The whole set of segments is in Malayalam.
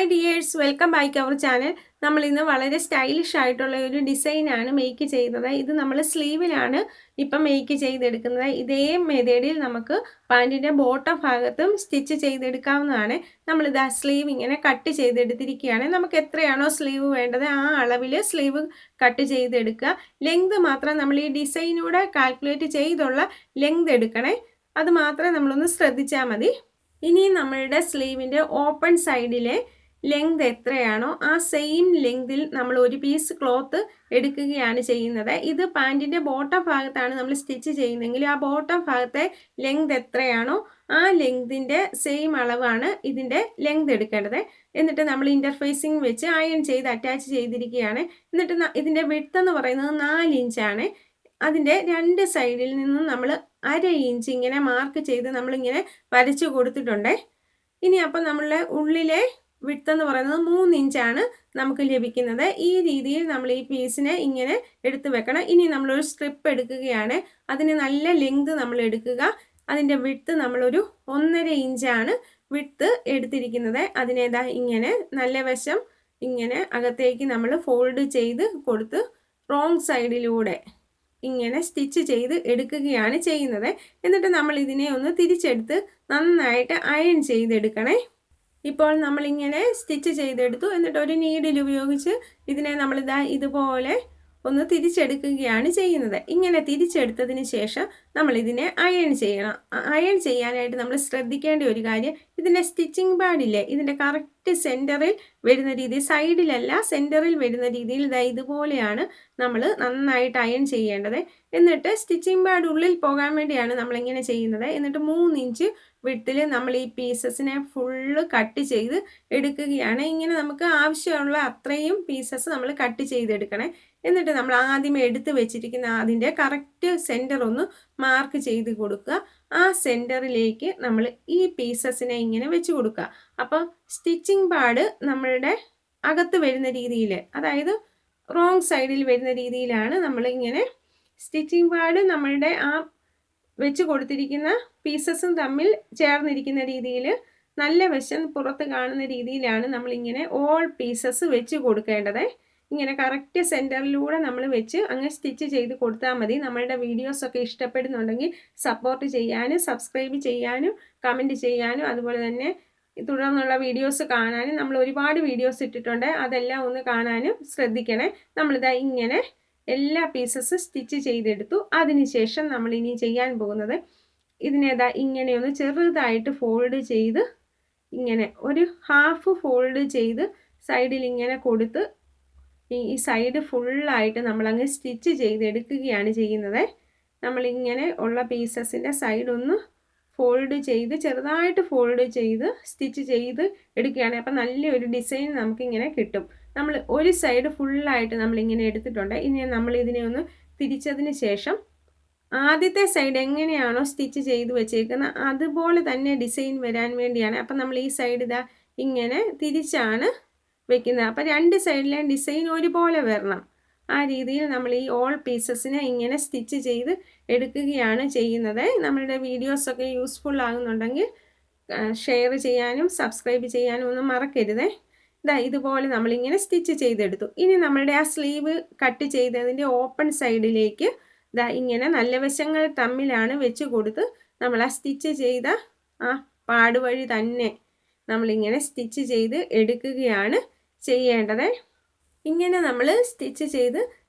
Hi dears, welcome back our channel. നമ്മൾ ഇന്ന് വളരെ സ്റ്റൈലിഷ് ആയിട്ടുള്ള ഒരു ഡിസൈനാണ് മേക്ക് ചെയ്യുന്നത്. ഇത് നമ്മൾ സ്ലീവിലാണ് ഇപ്പം മേക്ക് ചെയ്തെടുക്കുന്നത്. ഇതേ മെത്തേഡിൽ നമുക്ക് പാൻറ്റിൻ്റെ ബോട്ടം ഭാഗത്തും സ്റ്റിച്ച് ചെയ്തെടുക്കാവുന്നതാണ്. നമ്മളിത് ആ സ്ലീവ് ഇങ്ങനെ കട്ട് ചെയ്തെടുത്തിരിക്കുകയാണ്. നമുക്ക് എത്രയാണോ സ്ലീവ് വേണ്ടത് ആ അളവിൽ സ്ലീവ് കട്ട് ചെയ്തെടുക്കുക. ലെങ്ത് മാത്രം നമ്മൾ ഈ ഡിസൈനൂടെ കാൽക്കുലേറ്റ് ചെയ്തുള്ള ലെങ്ത് എടുക്കണേ. അത് മാത്രമേ നമ്മളൊന്ന് ശ്രദ്ധിച്ചാൽ മതി. ഇനി നമ്മളുടെ സ്ലീവിൻ്റെ ഓപ്പൺ സൈഡിലെ ലെങ്ത് എത്രയാണോ ആ സെയിം ലെങ്തിൽ നമ്മൾ ഒരു പീസ് ക്ലോത്ത് എടുക്കുകയാണ് ചെയ്യുന്നത്. ഇത് പാൻറ്റിൻ്റെ ബോട്ടം ഭാഗത്താണ് നമ്മൾ സ്റ്റിച്ച് ചെയ്യുന്നതെങ്കിൽ ആ ബോട്ടം ഭാഗത്തെ ലെങ്ത് എത്രയാണോ ആ ലെങ്തിൻ്റെ സെയിം അളവാണ് ഇതിൻ്റെ ലെങ്ത് എടുക്കേണ്ടത്. എന്നിട്ട് നമ്മൾ ഇൻ്റർഫേസിങ് വെച്ച് അയൺ ചെയ്ത് അറ്റാച്ച് ചെയ്തിരിക്കുകയാണ്. എന്നിട്ട് ഇതിൻ്റെ വിഡ്ത്ത് എന്ന് പറയുന്നത് 4 ഇഞ്ചാണ്. അതിൻ്റെ രണ്ട് സൈഡിൽ നിന്നും നമ്മൾ 1/2 ഇഞ്ച് ഇങ്ങനെ മാർക്ക് ചെയ്ത് നമ്മളിങ്ങനെ വരച്ചു കൊടുത്തിട്ടുണ്ട്. ഇനി അപ്പം നമ്മളുടെ ഉള്ളിലെ വിഡ്ത്ത് എന്ന് പറയുന്നത് 3 ഇഞ്ചാണ് നമുക്ക് ലഭിക്കുന്നത്. ഈ രീതിയിൽ നമ്മൾ ഈ പീസിനെ ഇങ്ങനെ എടുത്ത് വെക്കണം. ഇനി നമ്മളൊരു സ്ട്രിപ്പ് എടുക്കുകയാണ്. അതിന് നല്ല ലെങ്ത് നമ്മൾ എടുക്കുക. അതിൻ്റെ വിഡ്ത്ത് നമ്മളൊരു 1.5 ഇഞ്ചാണ് വിഡ്ത്ത് എടുത്തിരിക്കുന്നത്. അതിനേതാ ഇങ്ങനെ നല്ല വശം ഇങ്ങനെ അകത്തേക്ക് നമ്മൾ ഫോൾഡ് ചെയ്ത് കൊടുത്ത് റോങ് സൈഡിലൂടെ ഇങ്ങനെ സ്റ്റിച്ച് ചെയ്ത് എടുക്കുകയാണ് ചെയ്യുന്നത്. എന്നിട്ട് നമ്മൾ ഇതിനെ ഒന്ന് തിരിച്ചെടുത്ത് നന്നായിട്ട് അയൺ ചെയ്തെടുക്കണേ. ഇപ്പോൾ നമ്മളിങ്ങനെ സ്റ്റിച്ച് ചെയ്തെടുത്തു. എന്നിട്ട് ഒരു നീഡിൽ ഉപയോഗിച്ച് ഇതിനെ നമ്മളിതാ ഇതുപോലെ ഒന്ന് തിരിച്ചെടുക്കുകയാണ് ചെയ്യുന്നത്. ഇങ്ങനെ തിരിച്ചെടുത്തതിന് ശേഷം നമ്മളിതിനെ അയൺ ചെയ്യണം. അയൺ ചെയ്യാനായിട്ട് നമ്മൾ ശ്രദ്ധിക്കേണ്ട ഒരു കാര്യം, ഇതിൻ്റെ സ്റ്റിച്ചിങ് പാഡില്ലേ, ഇതിൻ്റെ കറക്റ്റ് സെൻറ്ററിൽ വരുന്ന രീതി, സൈഡിലല്ല സെൻറ്ററിൽ വരുന്ന രീതിയിൽ ഇതുപോലെയാണ് നമ്മൾ നന്നായിട്ട് അയൺ ചെയ്യേണ്ടത്. എന്നിട്ട് സ്റ്റിച്ചിങ് പാഡ് ഉള്ളിൽ പോകാൻ വേണ്ടിയാണ് നമ്മളിങ്ങനെ ചെയ്യുന്നത്. എന്നിട്ട് 3 ഇഞ്ച് വിഡ്ത്തിൽ നമ്മൾ ഈ പീസസിനെ ഫുള്ള് കട്ട് ചെയ്ത് എടുക്കുകയാണ്. ഇങ്ങനെ നമുക്ക് ആവശ്യമുള്ള അത്രയും പീസസ് നമ്മൾ കട്ട് ചെയ്തെടുക്കണേ. എന്നിട്ട് നമ്മൾ ആദ്യമേ എടുത്ത് വെച്ചിരിക്കുന്ന അതിൻ്റെ കറക്റ്റ് സെൻറ്റർ ഒന്ന് മാർക്ക് ചെയ്ത് കൊടുക്കുക. ആ സെൻറ്ററിലേക്ക് നമ്മൾ ഈ പീസസിനെ ഇങ്ങനെ വെച്ച് കൊടുക്കുക. അപ്പോൾ സ്റ്റിച്ചിങ് പാഡ് നമ്മളുടെ അകത്ത് വരുന്ന രീതിയിൽ, അതായത് റോങ് സൈഡിൽ വരുന്ന രീതിയിലാണ് നമ്മളിങ്ങനെ സ്റ്റിച്ചിങ് പാഡ് നമ്മളുടെ ആ വെച്ച് കൊടുത്തിരിക്കുന്ന പീസസും തമ്മിൽ ചേർന്നിരിക്കുന്ന രീതിയിൽ നല്ല വശം പുറത്ത് കാണുന്ന രീതിയിലാണ് നമ്മളിങ്ങനെ ഓൾ പീസസ് വെച്ച് കൊടുക്കേണ്ടത്. ഇങ്ങനെ കറക്റ്റ് സെൻറ്ററിലൂടെ നമ്മൾ വെച്ച് അങ്ങ് സ്റ്റിച്ച് ചെയ്ത് കൊടുത്താൽ മതി. നമ്മളുടെ വീഡിയോസൊക്കെ ഇഷ്ടപ്പെടുന്നുണ്ടെങ്കിൽ സപ്പോർട്ട് ചെയ്യാനും സബ്സ്ക്രൈബ് ചെയ്യാനും കമൻറ്റ് ചെയ്യാനും അതുപോലെ തന്നെ തുടർന്നുള്ള വീഡിയോസ് കാണാനും നമ്മൾ ഒരുപാട് വീഡിയോസ് ഇട്ടിട്ടുണ്ട്. അതെല്ലാം ഒന്ന് കാണാനും ശ്രദ്ധിക്കണേ. നമ്മളിതാ ഇങ്ങനെ എല്ലാ പീസസ് സ്റ്റിച്ച് ചെയ്തെടുത്തു. അതിനുശേഷം നമ്മൾ ഇനി ചെയ്യാൻ പോകുന്നത്, ഇതിനേതാ ഇങ്ങനെ ഒന്ന് ചെറുതായിട്ട് ഫോൾഡ് ചെയ്ത് ഇങ്ങനെ ഒരു ഹാഫ് ഫോൾഡ് ചെയ്ത് സൈഡിൽ ഇങ്ങനെ കൊടുത്ത് ഈ സൈഡ് ഫുള്ളായിട്ട് നമ്മളങ്ങ് സ്റ്റിച്ച് ചെയ്തെടുക്കുകയാണ് ചെയ്യുന്നത്. നമ്മളിങ്ങനെ ഉള്ള പീസസിൻ്റെ സൈഡ് ഒന്ന് ഫോൾഡ് ചെയ്ത് ചെറുതായിട്ട് ഫോൾഡ് ചെയ്ത് സ്റ്റിച്ച് ചെയ്ത് എടുക്കുകയാണ്. അപ്പം നല്ലൊരു ഡിസൈൻ നമുക്കിങ്ങനെ കിട്ടും. നമ്മൾ ഒരു സൈഡ് ഫുള്ളായിട്ട് നമ്മളിങ്ങനെ എടുത്തിട്ടുണ്ട്. ഇനി നമ്മൾ ഇതിനെ ഒന്ന് തിരിച്ചതിന് ശേഷം ആദ്യത്തെ സൈഡ് എങ്ങനെയാണോ സ്റ്റിച്ച് ചെയ്ത് വെച്ചേക്കുന്നത് അതുപോലെ തന്നെ ഡിസൈൻ വരാൻ വേണ്ടിയാണ്. അപ്പം നമ്മൾ ഈ സൈഡ് ഇതാ ഇങ്ങനെ തിരിച്ചാണ് വെക്കുന്നത്. അപ്പം രണ്ട് സൈഡിലെ ഡിസൈൻ ഒരുപോലെ വരണം. ആ രീതിയിൽ നമ്മൾ ഈ ഓൾ പീസസിനെ ഇങ്ങനെ സ്റ്റിച്ച് ചെയ്ത് എടുക്കുകയാണ് ചെയ്യുന്നത്. നമ്മളുടെ വീഡിയോസൊക്കെ യൂസ്ഫുൾ ആകുന്നുണ്ടെങ്കിൽ ഷെയർ ചെയ്യാനും സബ്സ്ക്രൈബ് ചെയ്യാനും ഒന്നും മറക്കരുതേ. ഇതുപോലെ നമ്മളിങ്ങനെ സ്റ്റിച്ച് ചെയ്തെടുത്തു. ഇനി നമ്മളുടെ ആ സ്ലീവ് കട്ട് ചെയ്തതിൻ്റെ ഓപ്പൺ സൈഡിലേക്ക് ഇങ്ങനെ നല്ല വശങ്ങൾ തമ്മിലാണ് വെച്ച് കൊടുത്ത് നമ്മൾ ആ സ്റ്റിച്ച് ചെയ്ത ആ പാടുവഴി തന്നെ നമ്മളിങ്ങനെ സ്റ്റിച്ച് ചെയ്ത് എടുക്കുകയാണ് ചെയ്യേണ്ടത്. ഇങ്ങനെ നമ്മൾ സ്റ്റിച്ച് ചെയ്ത്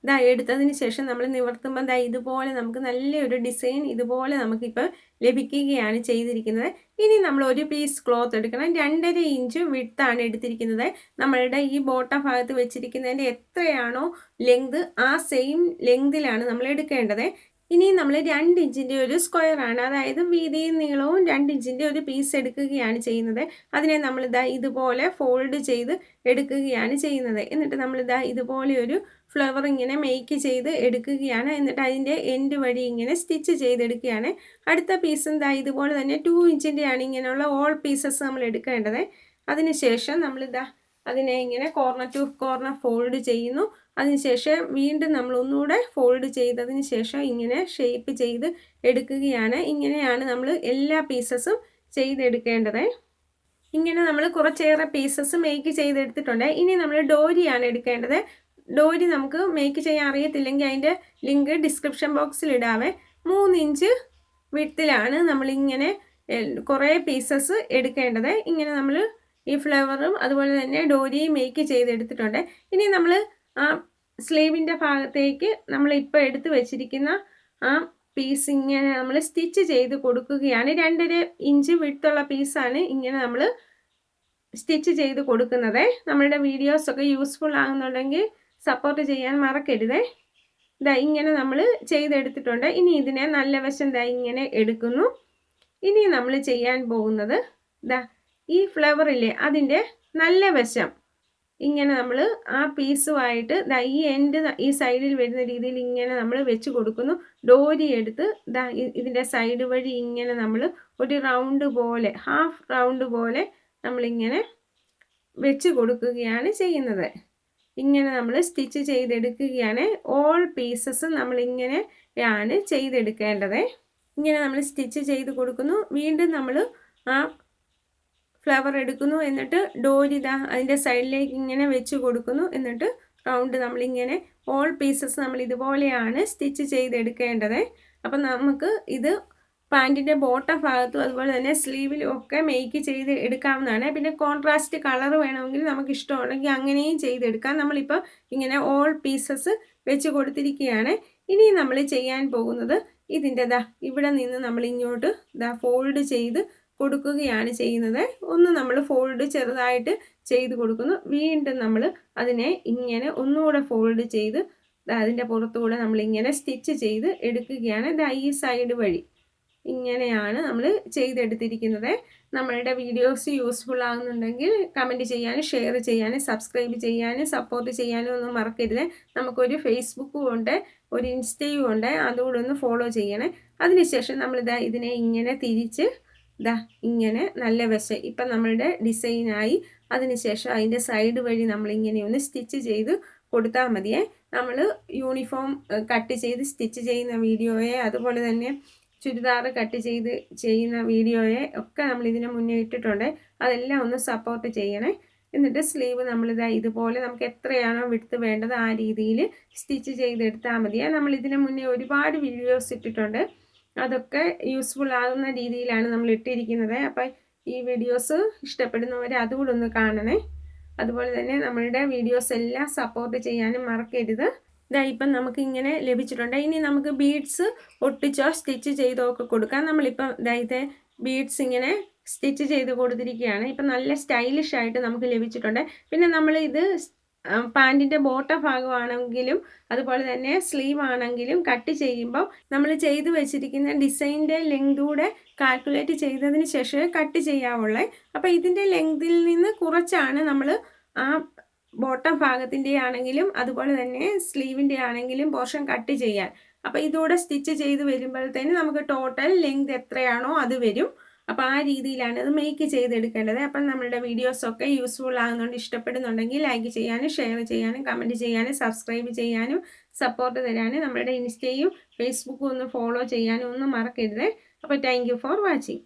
എടുത്തതിന് ശേഷം നമ്മൾ നിവർത്തുമ്പോൾ ഇതുപോലെ നമുക്ക് നല്ലൊരു ഡിസൈൻ ഇതുപോലെ നമുക്കിപ്പോൾ ലഭിക്കുകയാണ് ചെയ്തിരിക്കുന്നത്. ഇനി നമ്മൾ ഒരു പീസ് ക്ലോത്ത് എടുക്കണം. 2.5 ഇഞ്ച് വിഡ്ത്താണ് എടുത്തിരിക്കുന്നത്. നമ്മളുടെ ഈ ബോട്ടം ഭാഗത്ത് വെച്ചിരിക്കുന്നതിൻ്റെ എത്രയാണോ ലെങ്ത് ആ സെയിം ലെങ്തിലാണ് നമ്മൾ എടുക്കേണ്ടത്. ഇനി നമ്മൾ 2 ഇഞ്ചിൻ്റെ ഒരു സ്ക്വയറാണ്, അതായത് വീതിയും നീളവും 2 ഇഞ്ചിൻ്റെ ഒരു പീസ് എടുക്കുകയാണ് ചെയ്യുന്നത്. അതിനെ നമ്മളിതാ ഇതുപോലെ ഫോൾഡ് ചെയ്ത് എടുക്കുകയാണ് ചെയ്യുന്നത്. എന്നിട്ട് നമ്മളിതാ ഇതുപോലെ ഒരു ഫ്ലവർ ഇങ്ങനെ മേക്ക് ചെയ്ത് എടുക്കുകയാണ്. എന്നിട്ട് അതിൻ്റെ എൻഡ് വഴി ഇങ്ങനെ സ്റ്റിച്ച് ചെയ്തെടുക്കുകയാണ്. അടുത്ത പീസും ഇതുപോലെ തന്നെ 2 ഇഞ്ചിൻ്റെയാണ് ഇങ്ങനെയുള്ള ഓൾ പീസസ് നമ്മൾ എടുക്കേണ്ടത്. അതിനുശേഷം നമ്മളിതാ അതിനെ ഇങ്ങനെ കോർണർ ടു കോർണർ ഫോൾഡ് ചെയ്യുന്നു. അതിനുശേഷം വീണ്ടും നമ്മൾ ഒന്നുകൂടെ ഫോൾഡ് ചെയ്തതിന് ശേഷം ഇങ്ങനെ ഷേപ്പ് ചെയ്ത് എടുക്കുകയാണ്. ഇങ്ങനെയാണ് നമ്മൾ എല്ലാ പീസസും ചെയ്തെടുക്കേണ്ടത്. ഇങ്ങനെ നമ്മൾ കുറച്ചേറെ പീസസ് മേക്ക് ചെയ്തെടുത്തിട്ടുണ്ട്. ഇനി നമ്മൾ ഡോരിയാണ് എടുക്കേണ്ടത്. ഡോരി നമുക്ക് മേക്ക് ചെയ്യാൻ അറിയത്തില്ലെങ്കിൽ അതിൻ്റെ ലിങ്ക് ഡിസ്ക്രിപ്ഷൻ ബോക്സിൽ ഇടാവേ. 3 ഇഞ്ച് വിഡ്ത്തിലാണ് നമ്മളിങ്ങനെ കുറേ പീസസ് എടുക്കേണ്ടത്. ഇങ്ങനെ നമ്മൾ ഈ ഫ്ലവറും അതുപോലെ തന്നെ ഡോരിയും മേക്ക് ചെയ്തെടുത്തിട്ടുണ്ട്. ഇനി നമ്മൾ ആ സ്ലീവിൻ്റെ ഭാഗത്തേക്ക് നമ്മളിപ്പോൾ എടുത്ത് വെച്ചിരിക്കുന്ന ആ പീസ് ഇങ്ങനെ നമ്മൾ സ്റ്റിച്ച് ചെയ്ത് കൊടുക്കുകയാണ്. 2.5 ഇഞ്ച് വിഡ്ത്തുള്ള പീസാണ് ഇങ്ങനെ നമ്മൾ സ്റ്റിച്ച് ചെയ്ത് കൊടുക്കുന്നത്. നമ്മളുടെ വീഡിയോസൊക്കെ യൂസ്ഫുൾ ആകുന്നുണ്ടെങ്കിൽ സപ്പോർട്ട് ചെയ്യാൻ മറക്കരുത്. ഇതാ ഇങ്ങനെ നമ്മൾ ചെയ്തെടുത്തിട്ടുണ്ട്. ഇനി ഇതിനെ നല്ല വശം ഇതാ ഇങ്ങനെ എടുക്കുന്നു. ഇനി നമ്മൾ ചെയ്യാൻ പോകുന്നത് ഇതാ ഈ ഫ്ലവറില്ലേ അതിൻ്റെ നല്ല വശം ഇങ്ങനെ നമ്മൾ ആ പീസുമായിട്ട് ദാ ഈ എൻഡ് ഈ സൈഡിൽ വരുന്ന രീതിയിൽ ഇങ്ങനെ നമ്മൾ വെച്ച് കൊടുക്കുന്നു. ഡോരി എടുത്ത് ദാ ഇതിൻ്റെ സൈഡ് വഴി ഇങ്ങനെ നമ്മൾ ഒരു റൗണ്ട് പോലെ ഹാഫ് റൗണ്ട് പോലെ നമ്മളിങ്ങനെ വെച്ച് കൊടുക്കുകയാണ് ചെയ്യുന്നത്. ഇങ്ങനെ നമ്മൾ സ്റ്റിച്ച് ചെയ്തെടുക്കുകയാണ്. ഓൾ പീസസ് നമ്മളിങ്ങനെയാണ് ചെയ്തെടുക്കേണ്ടത്. ഇങ്ങനെ നമ്മൾ സ്റ്റിച്ച് ചെയ്ത് കൊടുക്കുന്നു. വീണ്ടും നമ്മൾ ആ ഫ്ലവർ എടുക്കുന്നു. എന്നിട്ട് ഡോരി ദാ അതിൻ്റെ സൈഡിലേക്ക് ഇങ്ങനെ വെച്ച് കൊടുക്കുന്നു. എന്നിട്ട് റൗണ്ട് നമ്മളിങ്ങനെ ഓൾ പീസസ് നമ്മൾ ഇതുപോലെയാണ് സ്റ്റിച്ച് ചെയ്തെടുക്കേണ്ടത്. അപ്പം നമുക്ക് ഇത് പാൻറ്റിൻ്റെ ബോട്ടം ഭാഗത്തും അതുപോലെ തന്നെ സ്ലീവിലും ഒക്കെ മേക്ക് ചെയ്ത് എടുക്കാവുന്നതാണ്. പിന്നെ കോൺട്രാസ്റ്റ് കളർ വേണമെങ്കിൽ നമുക്ക് ഇഷ്ടമുണ്ടെങ്കിൽ അങ്ങനെയും ചെയ്തെടുക്കാം. നമ്മളിപ്പോൾ ഇങ്ങനെ ഓൾ പീസസ് വെച്ച് കൊടുത്തിരിക്കുകയാണ്. ഇനി നമ്മൾ ചെയ്യാൻ പോകുന്നത് ഇതിൻ്റെ ദാ ഇവിടെ നിന്ന് നമ്മൾ ഇങ്ങോട്ട് ദാ ഫോൾഡ് ചെയ്ത് കൊടുക്കുകയാണ് ചെയ്യുന്നത്. ഒന്ന് നമ്മൾ ഫോൾഡ് ചെറുതായിട്ട് ചെയ്ത് കൊടുക്കുന്നു. വീണ്ടും നമ്മൾ അതിനെ ഇങ്ങനെ ഒന്നുകൂടെ ഫോൾഡ് ചെയ്ത് അതിൻ്റെ പുറത്തുകൂടെ നമ്മളിങ്ങനെ സ്റ്റിച്ച് ചെയ്ത് എടുക്കുകയാണ്. ദാ ഈ സൈഡ് വഴി ഇങ്ങനെയാണ് നമ്മൾ ചെയ്തെടുത്തിരിക്കുന്നത്. നമ്മളുടെ വീഡിയോസ് യൂസ്ഫുൾ ആകുന്നുണ്ടെങ്കിൽ കമൻറ്റ് ചെയ്യാനും ഷെയർ ചെയ്യാനും സബ്സ്ക്രൈബ് ചെയ്യാനും സപ്പോർട്ട് ചെയ്യാനും ഒന്നും മറക്കരുത്. നമുക്കൊരു ഫേസ്ബുക്കും ഉണ്ട്, ഒരു ഇൻസ്റ്റയും ഉണ്ട്, അതുകൂടെ ഒന്ന് ഫോളോ ചെയ്യണേ. അതിനുശേഷം നമ്മളിതാ ഇതിനെ ഇങ്ങനെ തിരിച്ച് ദാ ഇങ്ങനെ നല്ല വശം ഇപ്പം നമ്മളുടെ ഡിസൈനായി. അതിനുശേഷം അതിൻ്റെ സൈഡ് വഴി നമ്മളിങ്ങനെ ഒന്ന് സ്റ്റിച്ച് ചെയ്ത് കൊടുത്താൽ മതിയേ. നമ്മൾ യൂണിഫോം കട്ട് ചെയ്ത് സ്റ്റിച്ച് ചെയ്യുന്ന വീഡിയോയെ അതുപോലെ തന്നെ ചുരിദാർ കട്ട് ചെയ്ത് ചെയ്യുന്ന വീഡിയോയെ ഒക്കെ നമ്മൾ ഇതിന് മുന്നേ ഇട്ടിട്ടുണ്ട്. അതെല്ലാം ഒന്ന് സപ്പോർട്ട് ചെയ്യണേ. എന്നിട്ട് സ്ലീവ് നമ്മളിതാ ഇതുപോലെ നമുക്ക് എത്രയാണോ വിഡ്ത്ത് വേണ്ടത് ആ രീതിയിൽ സ്റ്റിച്ച് ചെയ്തെടുത്താൽ മതിയേ. നമ്മൾ ഇതിന് മുന്നേ ഒരുപാട് വീഡിയോസ് ഇട്ടിട്ടുണ്ട്. അതൊക്കെ യൂസ്ഫുൾ ആകുന്ന രീതിയിലാണ് നമ്മൾ ഇട്ടിരിക്കുന്നത്. അപ്പം ഈ വീഡിയോസ് ഇഷ്ടപ്പെടുന്നവർ അതുകൂടെ ഒന്ന് കാണണേ. അതുപോലെ തന്നെ നമ്മളുടെ വീഡിയോസ് എല്ലാം സപ്പോർട്ട് ചെയ്യാനും മറക്കരുത്. ഇതാ ഇപ്പം നമുക്ക് ഇങ്ങനെ ലഭിച്ചിട്ടുണ്ട്. ഇനി നമുക്ക് ബീഡ്സ് ഒട്ടിച്ചോ സ്റ്റിച്ച് ചെയ്തോ ഒക്കെ കൊടുക്കാം. നമ്മളിപ്പം ഇതായത് ബീഡ്സ് ഇങ്ങനെ സ്റ്റിച്ച് ചെയ്ത് കൊടുത്തിരിക്കുകയാണ്. ഇപ്പം നല്ല സ്റ്റൈലിഷ് ആയിട്ട് നമുക്ക് ലഭിച്ചിട്ടുണ്ട്. പിന്നെ നമ്മൾ ഇത് പാൻറ്റിൻ്റെ ബോട്ടം ഭാഗമാണെങ്കിലും അതുപോലെ തന്നെ സ്ലീവ് ആണെങ്കിലും കട്ട് ചെയ്യുമ്പോൾ നമ്മൾ ചെയ്ത് വെച്ചിരിക്കുന്ന ഡിസൈൻ്റെ ലെങ്തൂടെ കാൽക്കുലേറ്റ് ചെയ്തതിന് ശേഷമേ കട്ട് ചെയ്യാവുള്ളൂ. അപ്പോൾ ഇതിൻ്റെ ലെങ്തിൽ നിന്ന് കുറച്ചാണ് നമ്മൾ ആ ബോട്ടം ഭാഗത്തിൻ്റെ ആണെങ്കിലും അതുപോലെ തന്നെ സ്ലീവിൻ്റെ ആണെങ്കിലും പോർഷൻ കട്ട് ചെയ്യാൻ. അപ്പോൾ ഇതൂടെ സ്റ്റിച്ച് ചെയ്ത് വരുമ്പോഴത്തേന് നമുക്ക് ടോട്ടൽ ലെങ്ത് എത്രയാണോ അത് വരും. അപ്പോൾ ആ രീതിയിലാണ് ഇത് മേക്ക് ചെയ്തെടുക്കേണ്ടത്. അപ്പം നമ്മളുടെ വീഡിയോസൊക്കെ യൂസ്ഫുൾ ആകുന്നുണ്ട്, ഇഷ്ടപ്പെടുന്നുണ്ടെങ്കിൽ ലൈക്ക് ചെയ്യാനും ഷെയർ ചെയ്യാനും കമൻറ്റ് ചെയ്യാനും സബ്സ്ക്രൈബ് ചെയ്യാനും സപ്പോർട്ട് തരാനും നമ്മളുടെ ഇൻസ്റ്റയും ഫേസ്ബുക്കും ഒന്ന് ഫോളോ ചെയ്യാനും ഒന്നും മറക്കരുത്. അപ്പോൾ താങ്ക് യു ഫോർ വാച്ചിങ്.